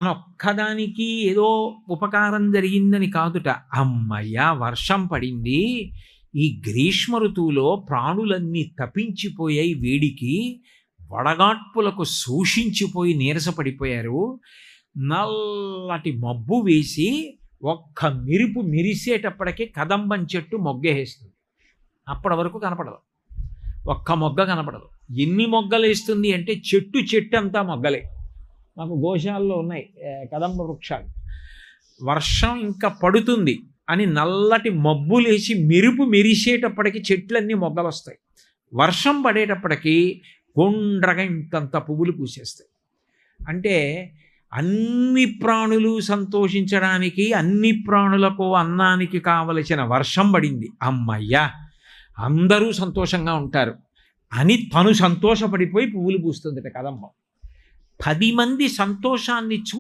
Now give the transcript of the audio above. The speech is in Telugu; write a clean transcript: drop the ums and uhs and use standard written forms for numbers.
ఒక్కదానికి ఏదో ఉపకారం జరిగిందని కాదుట. అమ్మయ్య వర్షం పడింది, ఈ గ్రీష్మ ఋతువులో ప్రాణులన్నీ తపించిపోయాయి వేడికి, వడగాడ్పులకు శోషించిపోయి నీరసపడిపోయారు. నల్లటి మబ్బు వేసి ఒక్క మెరుపు మెరిసేటప్పటికే కదంబం చెట్టు మొగ్గేస్తుంది. అప్పటి వరకు కనపడదు, ఒక్క మొగ్గ కనపడదు. ఎన్ని మొగ్గలు వేస్తుంది అంటే చెట్టు చెట్టు అంతా మొగ్గలే. మాకు గోశాలలో ఉన్నాయి కదంబ వృక్షాలు. వర్షం ఇంకా పడుతుంది అని నల్లటి మబ్బులేసి మెరుపు మెరిసేటప్పటికి చెట్లన్నీ మొగ్గలు వస్తాయి. వర్షం పడేటప్పటికి గుండ్రగా ఇంతంత పువ్వులు పూసేస్తాయి. అంటే అన్ని ప్రాణులు సంతోషించడానికి, అన్ని ప్రాణులకు అన్నానికి కావలసిన వర్షం పడింది. అమ్మయ్యా అందరూ సంతోషంగా ఉంటారు అని తను సంతోషపడిపోయి పువ్వులు పూస్తుందట కదంబం. 10 మంది సంతోషాన్ని